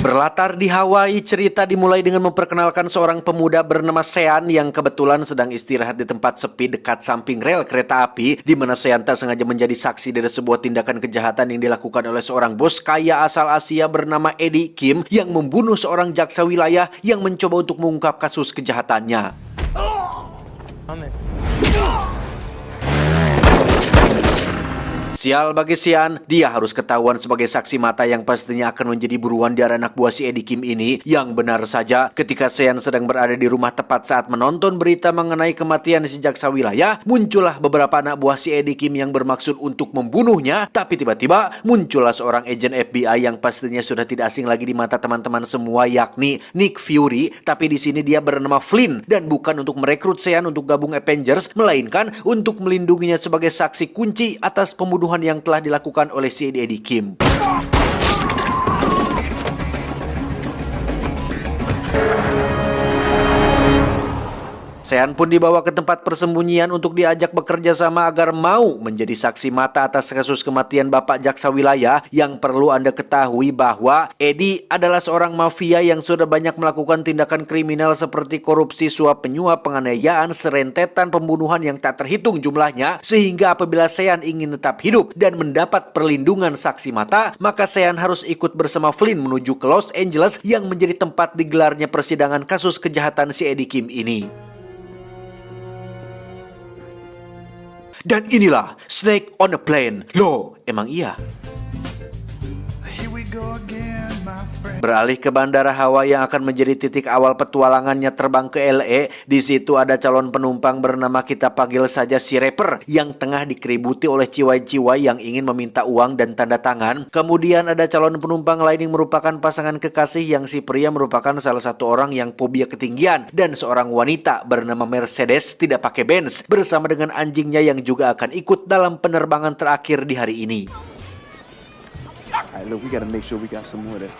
Berlatar di Hawaii, cerita dimulai dengan memperkenalkan seorang pemuda bernama Sean yang kebetulan sedang istirahat di tempat sepi dekat samping rel kereta api, di mana Sean tak sengaja menjadi saksi dari sebuah tindakan kejahatan yang dilakukan oleh seorang bos kaya asal Asia bernama Eddie Kim yang membunuh seorang jaksa wilayah yang mencoba untuk mengungkap kasus kejahatannya. Sial bagi Sean, dia harus ketahuan sebagai saksi mata yang pastinya akan menjadi buruan di anak buah si Eddie Kim ini. Yang benar saja, ketika Sean sedang berada di rumah tepat saat menonton berita mengenai kematian si jaksa wilayah, muncullah beberapa anak buah si Eddie Kim yang bermaksud untuk membunuhnya. Tapi tiba-tiba muncullah seorang agen FBI yang pastinya sudah tidak asing lagi di mata teman-teman semua, yakni Nick Fury. Tapi di sini dia bernama Flynn dan bukan untuk merekrut Sean untuk gabung Avengers, melainkan untuk melindunginya sebagai saksi kunci atas pembunuhan yang telah dilakukan oleh si Eddie Kim. Sean pun dibawa ke tempat persembunyian untuk diajak bekerja sama agar mau menjadi saksi mata atas kasus kematian Bapak Jaksa Wilayah. Yang perlu Anda ketahui bahwa Eddie adalah seorang mafia yang sudah banyak melakukan tindakan kriminal seperti korupsi, suap penyuap, penganiayaan, serentetan pembunuhan yang tak terhitung jumlahnya. Sehingga apabila Sean ingin tetap hidup dan mendapat perlindungan saksi mata, maka Sean harus ikut bersama Flynn menuju ke Los Angeles yang menjadi tempat digelarnya persidangan kasus kejahatan si Eddie Kim ini. Dan inilah Snake on a Plane. Loh, emang iya? Beralih ke Bandara Hawaii yang akan menjadi titik awal petualangannya terbang ke LA. Di situ ada calon penumpang bernama, kita panggil saja si rapper, yang tengah dikeributi oleh ciwai-ciwai yang ingin meminta uang dan tanda tangan. Kemudian ada calon penumpang lain yang merupakan pasangan kekasih, yang si pria merupakan salah satu orang yang fobia ketinggian, dan seorang wanita bernama Mercedes tidak pakai Benz bersama dengan anjingnya yang juga akan ikut dalam penerbangan terakhir di hari ini. Alright, look, we gotta make sure we got some more of that.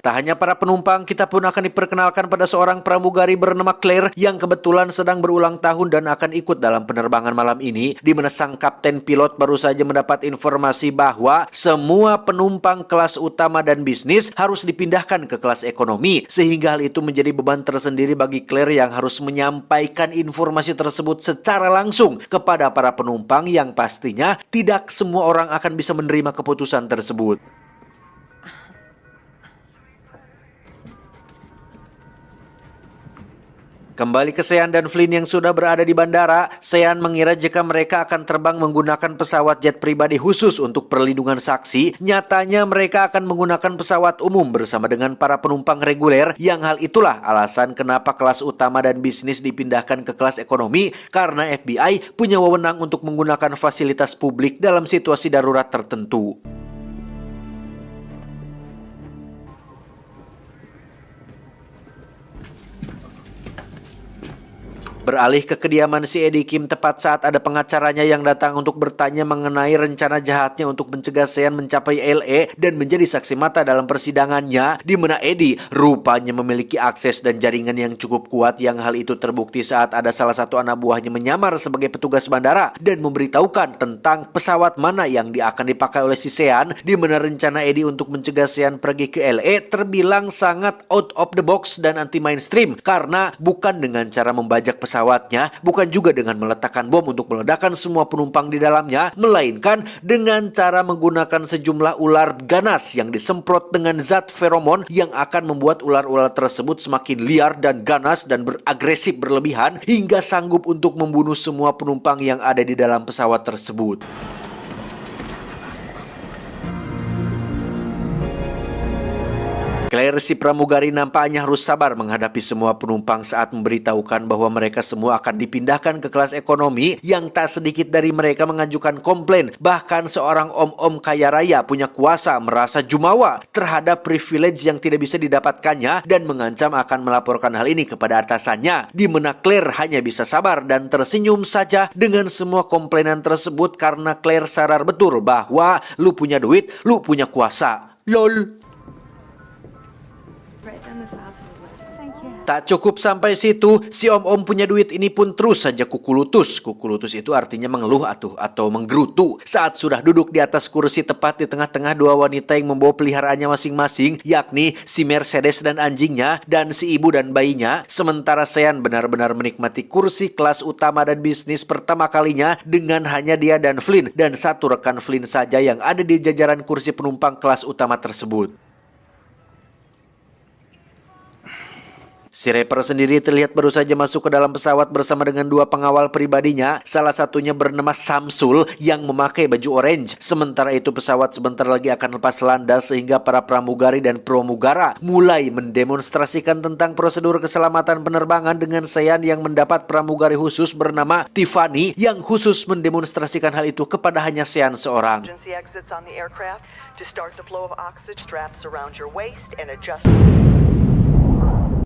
Tak hanya para penumpang, kita pun akan diperkenalkan pada seorang pramugari bernama Claire yang kebetulan sedang berulang tahun dan akan ikut dalam penerbangan malam ini, di mana sang kapten pilot baru saja mendapat informasi bahwa semua penumpang kelas utama dan bisnis harus dipindahkan ke kelas ekonomi, sehingga hal itu menjadi beban tersendiri bagi Claire yang harus menyampaikan informasi tersebut secara langsung kepada para penumpang, yang pastinya tidak semua orang akan bisa menerima keputusan tersebut. Kembali ke Sean dan Flynn yang sudah berada di bandara. Sean mengira jika mereka akan terbang menggunakan pesawat jet pribadi khusus untuk perlindungan saksi. Nyatanya mereka akan menggunakan pesawat umum bersama dengan para penumpang reguler, yang hal itulah alasan kenapa kelas utama dan bisnis dipindahkan ke kelas ekonomi, karena FBI punya wewenang untuk menggunakan fasilitas publik dalam situasi darurat tertentu. Beralih ke kediaman si Eddie Kim tepat saat ada pengacaranya yang datang untuk bertanya mengenai rencana jahatnya untuk mencegah Sean mencapai LA dan menjadi saksi mata dalam persidangannya, di mana Eddie rupanya memiliki akses dan jaringan yang cukup kuat, yang hal itu terbukti saat ada salah satu anak buahnya menyamar sebagai petugas bandara dan memberitahukan tentang pesawat mana yang akan dipakai oleh si Sean, di mana rencana Eddie untuk mencegah Sean pergi ke LA terbilang sangat out of the box dan anti mainstream, karena bukan dengan cara membajak pesawatnya, bukan juga dengan meletakkan bom untuk meledakkan semua penumpang di dalamnya, melainkan dengan cara menggunakan sejumlah ular ganas yang disemprot dengan zat feromon yang akan membuat ular-ular tersebut semakin liar dan ganas dan beragresif berlebihan hingga sanggup untuk membunuh semua penumpang yang ada di dalam pesawat tersebut. Claire si pramugari nampaknya harus sabar menghadapi semua penumpang saat memberitahukan bahwa mereka semua akan dipindahkan ke kelas ekonomi, yang tak sedikit dari mereka mengajukan komplain. Bahkan seorang om-om kaya raya punya kuasa merasa jumawa terhadap privilege yang tidak bisa didapatkannya dan mengancam akan melaporkan hal ini kepada atasannya, di mana Claire hanya bisa sabar dan tersenyum saja dengan semua komplainan tersebut, karena Claire sadar betul bahwa lu punya duit, lu punya kuasa. LOL. Right down this house. Thank you. Tak cukup sampai situ, si om-om punya duit ini pun terus saja kukulutus. Kukulutus itu artinya mengeluh atau menggerutu saat sudah duduk di atas kursi tepat di tengah-tengah dua wanita yang membawa peliharaannya masing-masing, yakni si Mercedes dan anjingnya dan si ibu dan bayinya. Sementara Sean benar-benar menikmati kursi kelas utama dan bisnis pertama kalinya dengan hanya dia dan Flynn dan satu rekan Flynn saja yang ada di jajaran kursi penumpang kelas utama tersebut. Si rapper sendiri terlihat baru saja masuk ke dalam pesawat bersama dengan dua pengawal pribadinya, salah satunya bernama Samsul yang memakai baju orange. Sementara itu pesawat sebentar lagi akan lepas landas sehingga para pramugari dan pramugara mulai mendemonstrasikan tentang prosedur keselamatan penerbangan dengan Sean yang mendapat pramugari khusus bernama Tiffany yang khusus mendemonstrasikan hal itu kepada hanya Sean seorang. Emergency exits on the aircraft. To start the flow of oxygen, straps around your waist and adjust.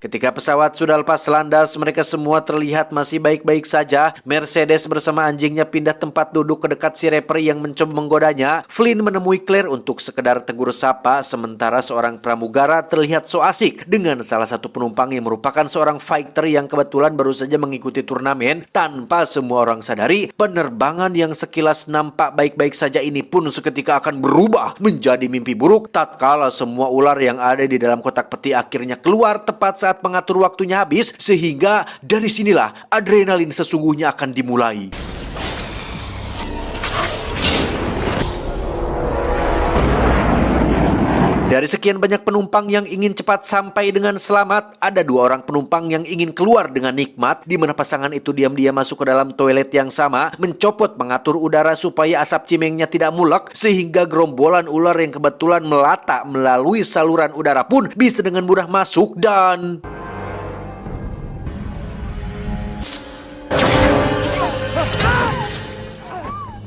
Ketika pesawat sudah lepas landas, mereka semua terlihat masih baik-baik saja. Mercedes bersama anjingnya pindah tempat duduk ke dekat si rapper yang mencoba menggodanya. Flynn menemui Claire untuk sekedar tegur sapa, sementara seorang pramugara terlihat so asik dengan salah satu penumpang yang merupakan seorang fighter yang kebetulan baru saja mengikuti turnamen. Tanpa semua orang sadari, penerbangan yang sekilas nampak baik-baik saja ini pun seketika akan berubah menjadi mimpi buruk tatkala semua ular yang ada di dalam kotak peti akhirnya keluar tepat saat pengatur waktunya habis, sehingga dari sinilah adrenalin sesungguhnya akan dimulai. Dari sekian banyak penumpang yang ingin cepat sampai dengan selamat, ada dua orang penumpang yang ingin keluar dengan nikmat, di mana pasangan itu diam-diam masuk ke dalam toilet yang sama, mencopot pengatur udara supaya asap cimengnya tidak mulek, sehingga gerombolan ular yang kebetulan melata melalui saluran udara pun bisa dengan mudah masuk dan...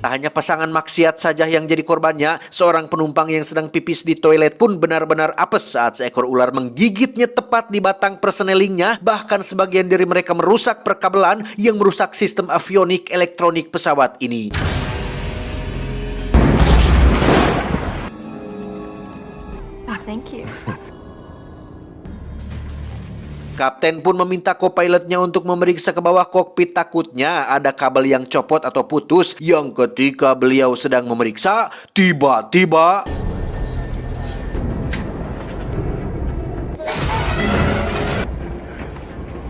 Tak hanya pasangan maksiat saja yang jadi korbannya, seorang penumpang yang sedang pipis di toilet pun benar-benar apes saat seekor ular menggigitnya tepat di batang persenelingnya. Bahkan sebagian dari mereka merusak perkabelan yang merusak sistem avionik elektronik pesawat ini. Thank you. Kapten pun meminta co-pilotnya untuk memeriksa ke bawah kokpit, takutnya ada kabel yang copot atau putus. Yang ketika beliau sedang memeriksa, tiba-tiba...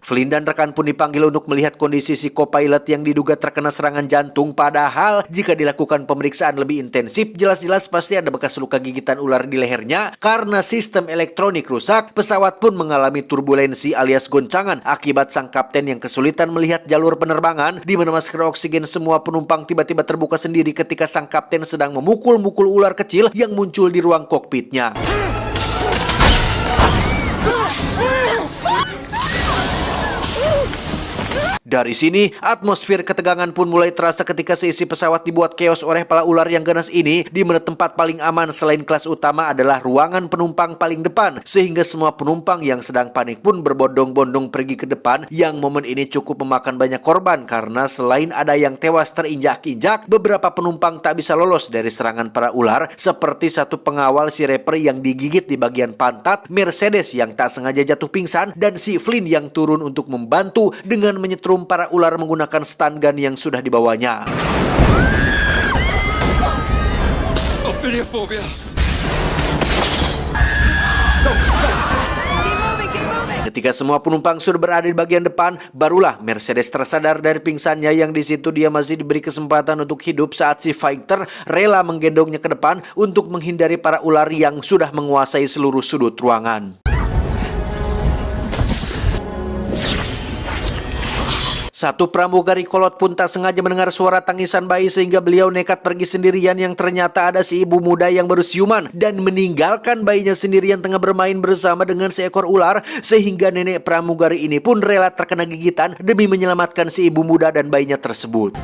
Flynn dan rekan pun dipanggil untuk melihat kondisi si co-pilot yang diduga terkena serangan jantung. Padahal jika dilakukan pemeriksaan lebih intensif, jelas-jelas pasti ada bekas luka gigitan ular di lehernya. Karena sistem elektronik rusak, pesawat pun mengalami turbulensi alias goncangan akibat sang kapten yang kesulitan melihat jalur penerbangan, di mana masker oksigen semua penumpang tiba-tiba terbuka sendiri ketika sang kapten sedang memukul-mukul ular kecil yang muncul di ruang kokpitnya. Dari sini, atmosfer ketegangan pun mulai terasa ketika seisi pesawat dibuat keos oleh para ular yang ganas ini, di mana tempat paling aman selain kelas utama adalah ruangan penumpang paling depan, sehingga semua penumpang yang sedang panik pun berbondong-bondong pergi ke depan. Yang momen ini cukup memakan banyak korban karena selain ada yang tewas terinjak-injak, beberapa penumpang tak bisa lolos dari serangan para ular, seperti satu pengawal si rapper yang digigit di bagian pantat, Mercedes yang tak sengaja jatuh pingsan, dan si Flynn yang turun untuk membantu dengan menyetrum para ular menggunakan stun gun yang sudah dibawanya. Ketika semua penumpang sudah berada di bagian depan, barulah Mercedes tersadar dari pingsannya, yang di situ dia masih diberi kesempatan untuk hidup saat si fighter rela menggendongnya ke depan untuk menghindari para ular yang sudah menguasai seluruh sudut ruangan. Satu pramugari kolot pun tak sengaja mendengar suara tangisan bayi sehingga beliau nekat pergi sendirian, yang ternyata ada si ibu muda yang baru siuman dan meninggalkan bayinya sendirian tengah bermain bersama dengan seekor ular, sehingga nenek pramugari ini pun rela terkena gigitan demi menyelamatkan si ibu muda dan bayinya tersebut.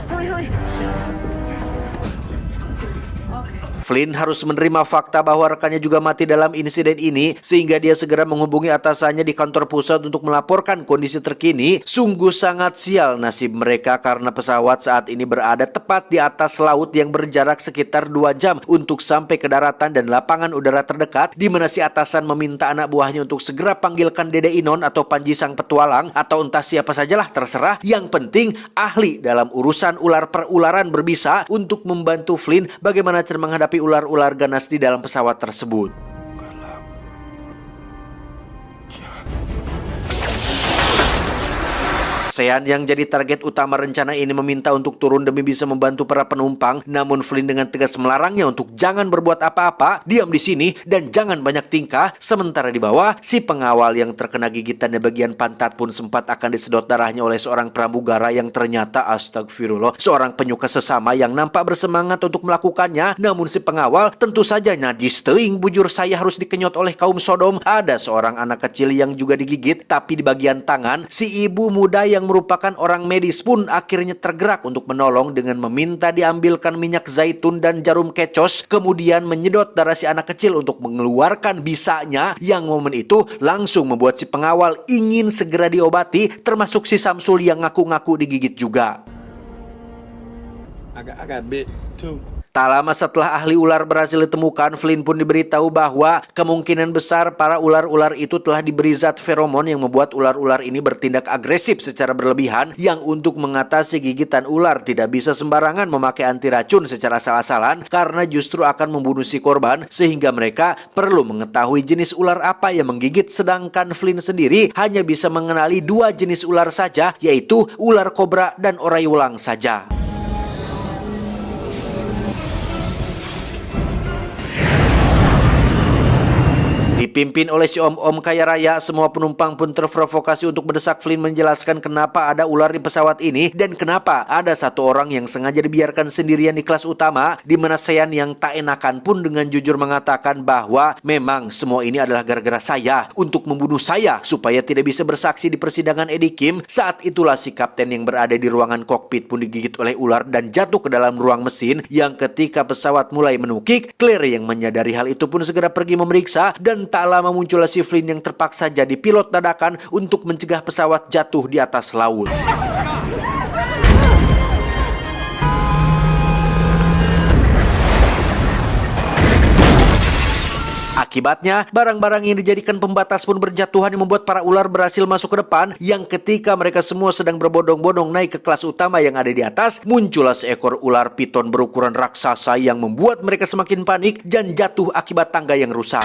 Flynn harus menerima fakta bahwa rekannya juga mati dalam insiden ini sehingga dia segera menghubungi atasannya di kantor pusat untuk melaporkan kondisi terkini. Sungguh sangat sial nasib mereka karena pesawat saat ini berada tepat di atas laut yang berjarak sekitar 2 jam untuk sampai ke daratan dan lapangan udara terdekat, di mana si atasan meminta anak buahnya untuk segera panggilkan Dede Inon atau Panji sang petualang atau entah siapa sajalah terserah. Yang penting ahli dalam urusan ular perularan berbisa untuk membantu Flynn bagaimana cara menghadapi ular-ular ganas di dalam pesawat tersebut. Sean yang jadi target utama rencana ini meminta untuk turun demi bisa membantu para penumpang, namun Flynn dengan tegas melarangnya untuk jangan berbuat apa-apa, diam di sini dan jangan banyak tingkah. Sementara di bawah, si pengawal yang terkena gigitan di bagian pantat pun sempat akan disedot darahnya oleh seorang pramugara yang ternyata astagfirullah, seorang penyuka sesama yang nampak bersemangat untuk melakukannya. Namun si pengawal tentu saja najis teuing, bujur saya harus dikenyot oleh kaum Sodom. Ada seorang anak kecil yang juga digigit, tapi di bagian tangan, si ibu muda yang merupakan orang medis pun akhirnya tergerak untuk menolong dengan meminta diambilkan minyak zaitun dan jarum kecos, kemudian menyedot darah si anak kecil untuk mengeluarkan bisanya, yang momen itu langsung membuat si pengawal ingin segera diobati, termasuk si Samsul yang ngaku-ngaku digigit juga. I got bit too. Tak lama setelah ahli ular berhasil ditemukan, Flynn pun diberitahu bahwa kemungkinan besar para ular-ular itu telah diberi zat feromon yang membuat ular-ular ini bertindak agresif secara berlebihan, yang untuk mengatasi gigitan ular tidak bisa sembarangan memakai anti racun secara salah-salan karena justru akan membunuh si korban, sehingga mereka perlu mengetahui jenis ular apa yang menggigit, sedangkan Flynn sendiri hanya bisa mengenali 2 jenis ular saja, yaitu ular kobra dan orayulang saja. Dipimpin oleh si om-om kaya raya, semua penumpang pun terprovokasi untuk mendesak Flynn menjelaskan kenapa ada ular di pesawat ini dan kenapa ada satu orang yang sengaja dibiarkan sendirian di kelas utama, di mana Sean yang tak enakan pun dengan jujur mengatakan bahwa memang semua ini adalah gara-gara saya untuk membunuh saya supaya tidak bisa bersaksi di persidangan Eddie Kim. Saat itulah si kapten yang berada di ruangan kokpit pun digigit oleh ular dan jatuh ke dalam ruang mesin, yang ketika pesawat mulai menukik, Claire yang menyadari hal itu pun segera pergi memeriksa, dan tak lama muncullah si Flynn yang terpaksa jadi pilot dadakan untuk mencegah pesawat jatuh di atas laut. Akibatnya, barang-barang yang dijadikan pembatas pun berjatuhan yang membuat para ular berhasil masuk ke depan, yang ketika mereka semua sedang berbondong-bondong naik ke kelas utama yang ada di atas, muncullah seekor ular piton berukuran raksasa yang membuat mereka semakin panik dan jatuh akibat tangga yang rusak.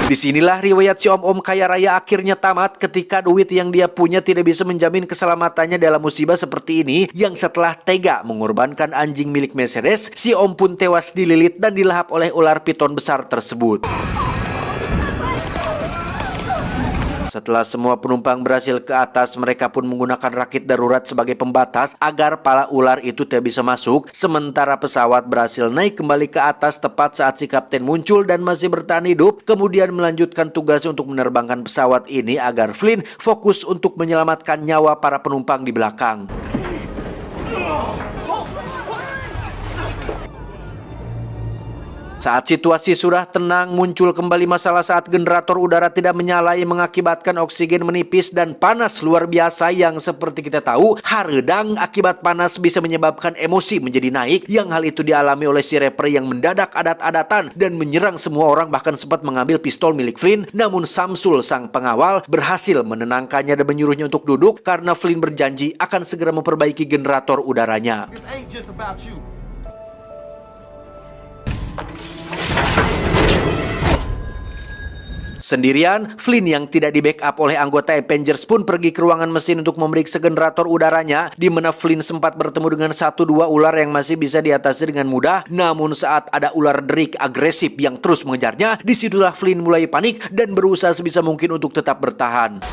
Disinilah riwayat si om-om kaya raya akhirnya tamat ketika duit yang dia punya tidak bisa menjamin keselamatannya dalam musibah seperti ini, yang setelah tega mengorbankan anjing milik Mercedes, si om pun tewas dililit dan dilahap oleh ular piton besar tersebut. Setelah semua penumpang berhasil ke atas, mereka pun menggunakan rakit darurat sebagai pembatas agar pala ular itu tidak bisa masuk. Sementara pesawat berhasil naik kembali ke atas tepat saat si kapten muncul dan masih bertahan hidup, kemudian melanjutkan tugasnya untuk menerbangkan pesawat ini agar Flynn fokus untuk menyelamatkan nyawa para penumpang di belakang. Saat situasi sudah tenang, muncul kembali masalah saat generator udara tidak menyala yang mengakibatkan oksigen menipis dan panas luar biasa, yang seperti kita tahu, hareudang akibat panas bisa menyebabkan emosi menjadi naik, yang hal itu dialami oleh si rapper yang mendadak adat-adatan dan menyerang semua orang, bahkan sempat mengambil pistol milik Flynn. Namun Samsul sang pengawal berhasil menenangkannya dan menyuruhnya untuk duduk karena Flynn berjanji akan segera memperbaiki generator udaranya. Sendirian, Flynn yang tidak di-backup oleh anggota Avengers pun pergi ke ruangan mesin untuk memeriksa generator udaranya, di mana Flynn sempat bertemu dengan 1-2 ular yang masih bisa diatasi dengan mudah. Namun saat ada ular derik agresif yang terus mengejarnya, disitulah Flynn mulai panik dan berusaha sebisa mungkin untuk tetap bertahan.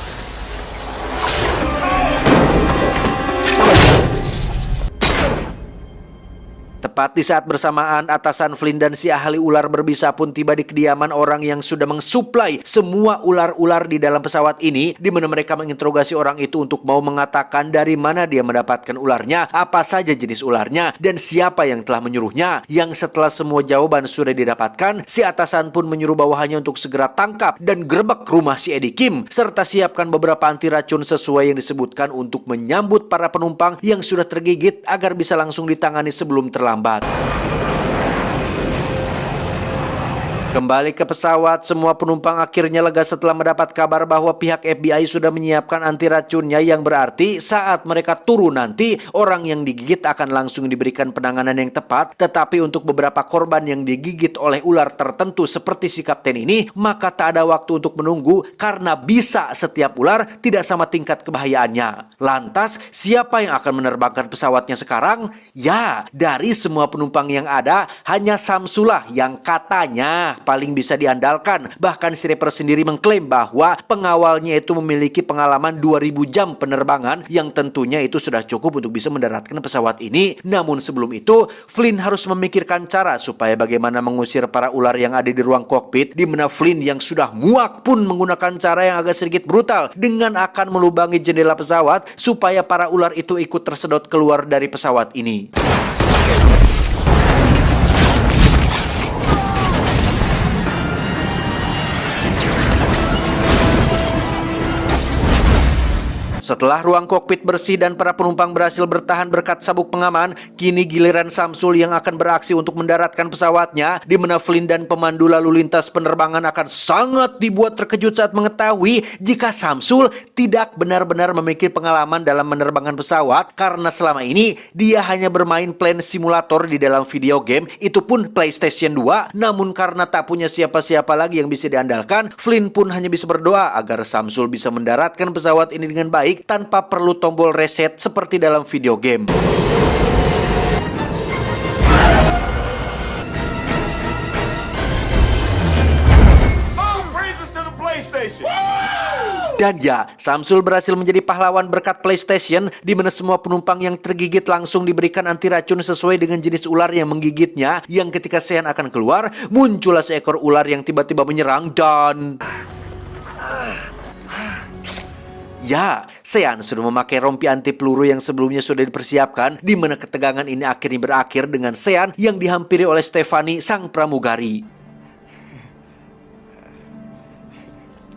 Tepat Tepat di saat bersamaan, atasan Flynn dan si ahli ular berbisa pun tiba di kediaman orang yang sudah mensuplai semua ular-ular di dalam pesawat ini, di mana mereka menginterogasi orang itu untuk mau mengatakan dari mana dia mendapatkan ularnya, apa saja jenis ularnya, dan siapa yang telah menyuruhnya. Yang setelah semua jawaban sudah didapatkan, si atasan pun menyuruh bawahannya untuk segera tangkap dan gerbek rumah si Eddie Kim, serta siapkan beberapa anti racun sesuai yang disebutkan untuk menyambut para penumpang yang sudah tergigit agar bisa langsung ditangani sebelum terlambat. Kembali ke pesawat, semua penumpang akhirnya lega setelah mendapat kabar bahwa pihak FBI sudah menyiapkan anti racunnya, yang berarti saat mereka turun nanti, orang yang digigit akan langsung diberikan penanganan yang tepat. Tetapi untuk beberapa korban yang digigit oleh ular tertentu seperti si kapten ini, maka tak ada waktu untuk menunggu karena bisa setiap ular tidak sama tingkat kebahayaannya. Lantas, siapa yang akan menerbangkan pesawatnya sekarang? Ya, dari semua penumpang yang ada, hanya Samsulah yang katanya paling bisa diandalkan. Bahkan si rapper sendiri mengklaim bahwa pengawalnya itu memiliki pengalaman 2000 jam penerbangan, yang tentunya itu sudah cukup untuk bisa mendaratkan pesawat ini. Namun sebelum itu, Flynn harus memikirkan cara supaya bagaimana mengusir para ular yang ada di ruang kokpit, di mana Flynn yang sudah muak pun menggunakan cara yang agak sedikit brutal dengan akan melubangi jendela pesawat supaya para ular itu ikut tersedot keluar dari pesawat ini. Setelah ruang kokpit bersih dan para penumpang berhasil bertahan berkat sabuk pengaman, kini giliran Samsul yang akan beraksi untuk mendaratkan pesawatnya, di mana Flynn dan pemandu lalu lintas penerbangan akan sangat dibuat terkejut saat mengetahui jika Samsul tidak benar-benar memiliki pengalaman dalam menerbangkan pesawat, karena selama ini dia hanya bermain plane simulator di dalam video game, itu pun PlayStation 2. Namun karena tak punya siapa-siapa lagi yang bisa diandalkan, Flynn pun hanya bisa berdoa agar Samsul bisa mendaratkan pesawat ini dengan baik tanpa perlu tombol reset seperti dalam video game. Dan ya, Samsul berhasil menjadi pahlawan berkat PlayStation, di mana semua penumpang yang tergigit langsung diberikan anti racun sesuai dengan jenis ular yang menggigitnya, yang ketika Sean akan keluar, muncullah seekor ular yang tiba-tiba menyerang dan... Ya, Sean sudah memakai rompi anti peluru yang sebelumnya sudah dipersiapkan, di mana ketegangan ini akhirnya berakhir dengan Sean yang dihampiri oleh Stephanie, sang pramugari.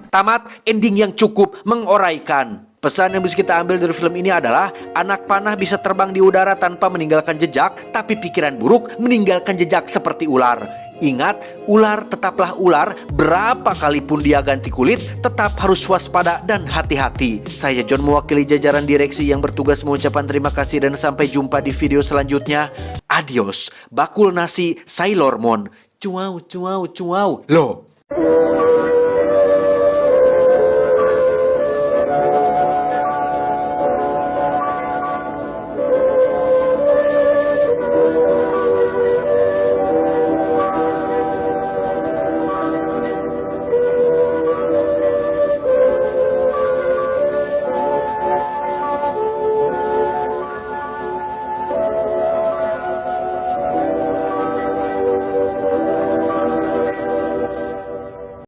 Tamat, ending yang cukup mengoraikan. Pesan yang bisa kita ambil dari film ini adalah anak panah bisa terbang di udara tanpa meninggalkan jejak, tapi pikiran buruk meninggalkan jejak seperti ular. Ingat, ular tetaplah ular, berapa kali pun dia ganti kulit, tetap harus waspada dan hati-hati. Saya John, mewakili jajaran direksi yang bertugas, mengucapkan terima kasih dan sampai jumpa di video selanjutnya. Adios, bakul nasi Sailor Moon. Cuau, cuau, cuau. Loh,